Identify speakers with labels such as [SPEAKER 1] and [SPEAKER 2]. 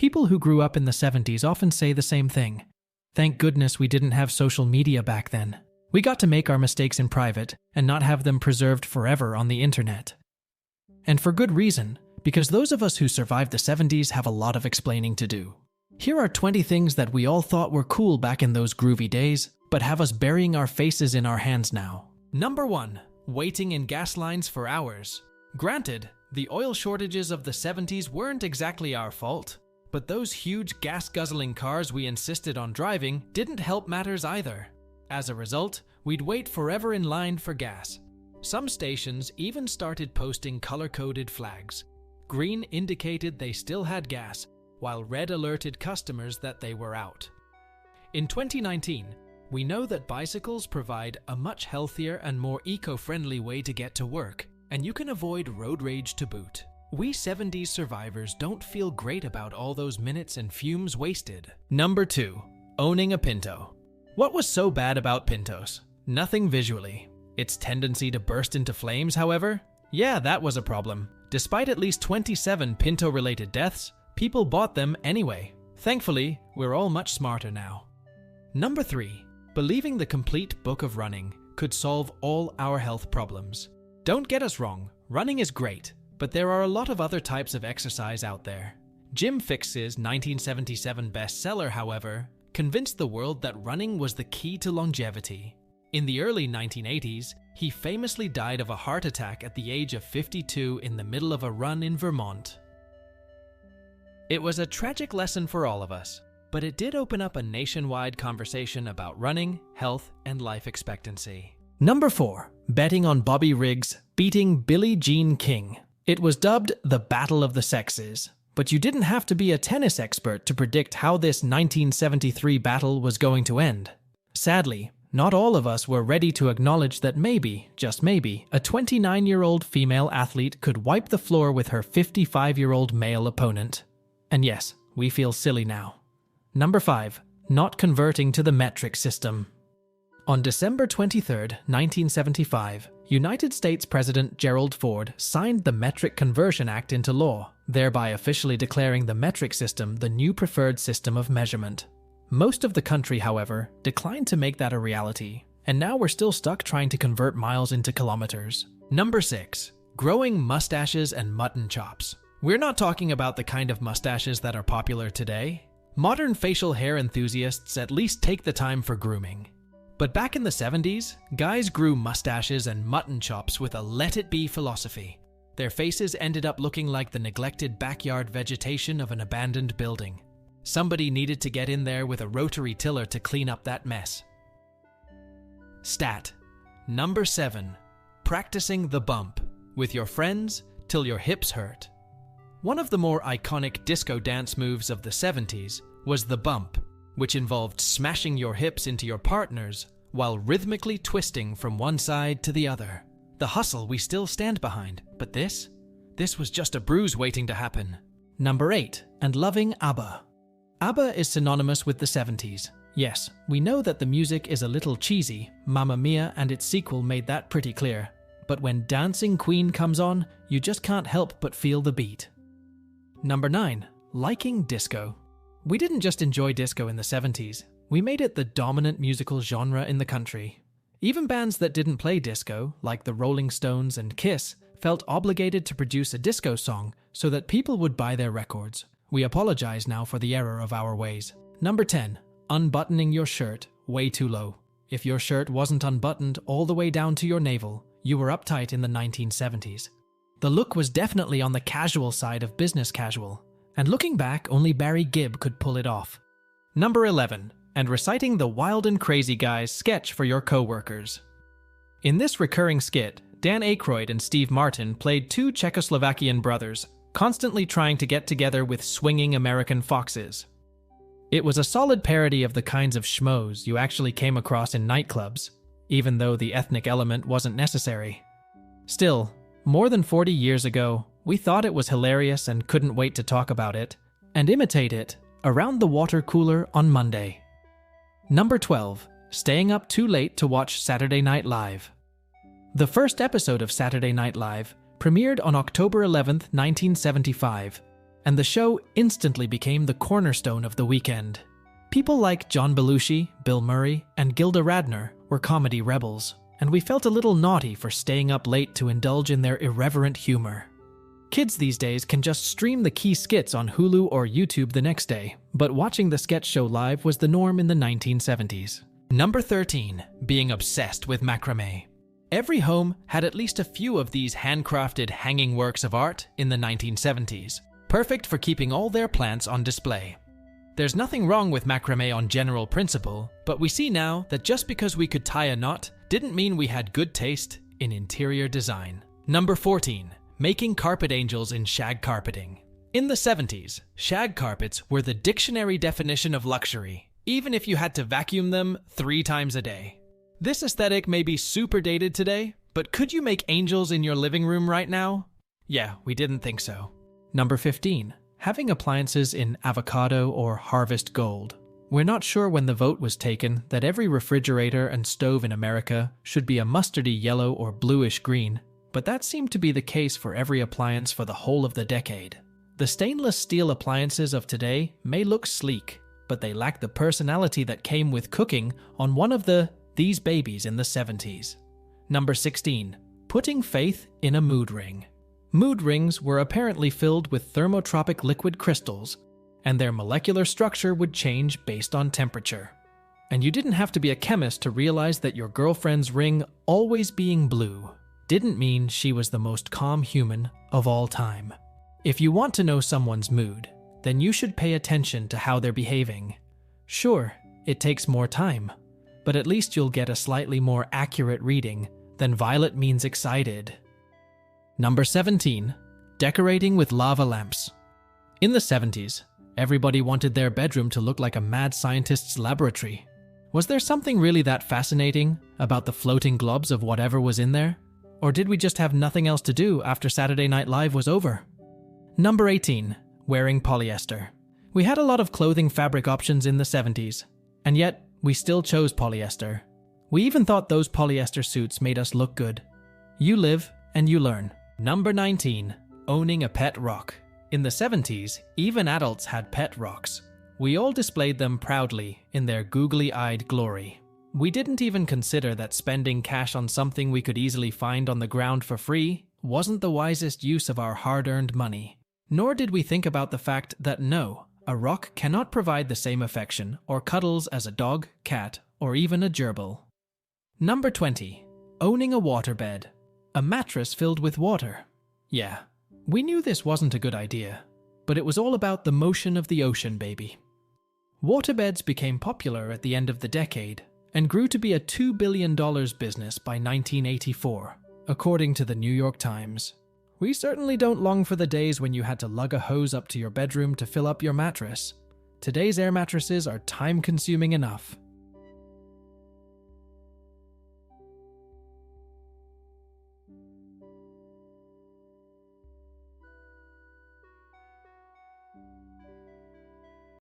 [SPEAKER 1] People who grew up in the 70s often say the same thing. Thank goodness we didn't have social media back then. We got to make our mistakes in private and not have them preserved forever on the internet. And for good reason, because those of us who survived the 70s have a lot of explaining to do. Here are 20 things that we all thought were cool back in those groovy days, but have us burying our faces in our hands now. Number 1. Waiting in gas lines for hours. Granted, the oil shortages of the 70s weren't exactly our fault, but those huge gas-guzzling cars we insisted on driving didn't help matters either. As a result, we'd wait forever in line for gas. Some stations even started posting color-coded flags. Green indicated they still had gas, while red alerted customers that they were out. In 2019, we know that bicycles provide a much healthier and more eco-friendly way to get to work, and you can avoid road rage to boot. We 70s survivors don't feel great about all those minutes and fumes wasted. Number 2. Owning a pinto. What was so bad about pintos? Nothing visually. Its tendency to burst into flames, however? Yeah, that was a problem. Despite at least 27 pinto-related deaths, people bought them anyway. Thankfully, we're all much smarter now. Number 3. Believing the complete book of running could solve all our health problems. Don't get us wrong, running is great, but there are a lot of other types of exercise out there. Jim Fixx's 1977 bestseller, however, convinced the world that running was the key to longevity. In the early 1980s, he famously died of a heart attack at the age of 52 in the middle of a run in Vermont. It was a tragic lesson for all of us, but it did open up a nationwide conversation about running, health, and life expectancy. Number 4. Betting on Bobby Riggs beating Billie Jean King. It was dubbed the Battle of the Sexes, but you didn't have to be a tennis expert to predict how this 1973 battle was going to end. Sadly, not all of us were ready to acknowledge that maybe, just maybe, a 29-year-old female athlete could wipe the floor with her 55-year-old male opponent. And yes, we feel silly now. Number 5. Not converting to the metric system. On December 23, 1975, United States President Gerald Ford signed the Metric Conversion Act into law, thereby officially declaring the metric system the new preferred system of measurement. Most of the country, however, declined to make that a reality, and now we're still stuck trying to convert miles into kilometers. Number 6. Growing mustaches and mutton chops. We're not talking about the kind of mustaches that are popular today. Modern facial hair enthusiasts at least take the time for grooming. But back in the 70s, guys grew mustaches and mutton chops with a let-it-be philosophy. Their faces ended up looking like the neglected backyard vegetation of an abandoned building. Somebody needed to get in there with a rotary tiller to clean up that mess. Stat. Number 7. Practicing the bump with your friends till your hips hurt. One of the more iconic disco dance moves of the 70s was the bump, which involved smashing your hips into your partners while rhythmically twisting from one side to the other. The hustle we still stand behind, but this was just a bruise waiting to happen. Number 8. And loving ABBA. ABBA is synonymous with the 70s. Yes, we know that the music is a little cheesy. Mamma Mia and its sequel made that pretty clear. But when Dancing Queen comes on, you just can't help but feel the beat. Number 9. Liking disco. We didn't just enjoy disco in the 70s, we made it the dominant musical genre in the country. Even bands that didn't play disco, like the Rolling Stones and Kiss, felt obligated to produce a disco song so that people would buy their records. We apologize now for the error of our ways. Number 10. Unbuttoning your shirt way too low. If your shirt wasn't unbuttoned all the way down to your navel, you were uptight in the 1970s. The look was definitely on the casual side of business casual. And looking back, only Barry Gibb could pull it off. Number 11. And reciting the Wild and Crazy Guys sketch for your co-workers. In this recurring skit, Dan Aykroyd and Steve Martin played two Czechoslovakian brothers, constantly trying to get together with swinging American foxes. It was a solid parody of the kinds of schmoes you actually came across in nightclubs, even though the ethnic element wasn't necessary. Still, more than 40 years ago, we thought it was hilarious and couldn't wait to talk about it, and imitate it, around the water cooler on Monday. Number 12. Staying up too late to watch Saturday Night Live. The first episode of Saturday Night Live premiered on October 11, 1975, and the show instantly became the cornerstone of the weekend. People like John Belushi, Bill Murray, and Gilda Radner were comedy rebels, and we felt a little naughty for staying up late to indulge in their irreverent humor. Kids these days can just stream the key skits on Hulu or YouTube the next day, but watching the sketch show live was the norm in the 1970s. Number 13. Being obsessed with macrame. Every home had at least a few of these handcrafted hanging works of art in the 1970s, perfect for keeping all their plants on display. There's nothing wrong with macrame on general principle, but we see now that just because we could tie a knot didn't mean we had good taste in interior design. Number 14. Making carpet angels in shag carpeting. In the 70s, shag carpets were the dictionary definition of luxury, even if you had to vacuum them 3 times a day. This aesthetic may be super dated today, but could you make angels in your living room right now? Yeah, we didn't think so. Number 15. Having appliances in avocado or harvest gold. We're not sure when the vote was taken that every refrigerator and stove in America should be a mustardy yellow or bluish green, but that seemed to be the case for every appliance for the whole of the decade. The stainless steel appliances of today may look sleek, but they lack the personality that came with cooking on one of these babies in the 70s. Number 16. Putting faith in a mood ring. Mood rings were apparently filled with thermotropic liquid crystals, and their molecular structure would change based on temperature. And you didn't have to be a chemist to realize that your girlfriend's ring always being blue didn't mean she was the most calm human of all time. If you want to know someone's mood, then you should pay attention to how they're behaving. Sure, it takes more time, but at least you'll get a slightly more accurate reading than violet means excited. Number 17. Decorating with lava lamps. In the 70s, everybody wanted their bedroom to look like a mad scientist's laboratory. Was there something really that fascinating about the floating globs of whatever was in there? Or did we just have nothing else to do after Saturday Night Live was over? Number 18. Wearing polyester. We had a lot of clothing fabric options in the 70s, and yet we still chose polyester. We even thought those polyester suits made us look good. You live and you learn. Number 19. Owning a pet rock. In the 70s, even adults had pet rocks. We all displayed them proudly in their googly-eyed glory. We didn't even consider that spending cash on something we could easily find on the ground for free wasn't the wisest use of our hard-earned money. Nor did we think about the fact that no, a rock cannot provide the same affection or cuddles as a dog, cat, or even a gerbil. Number 20. Owning a waterbed. A mattress filled with water. Yeah, we knew this wasn't a good idea, but it was all about the motion of the ocean, baby. Waterbeds became popular at the end of the decade and grew to be a $2 billion business by 1984, according to the New York Times. We certainly don't long for the days when you had to lug a hose up to your bedroom to fill up your mattress. Today's air mattresses are time-consuming enough.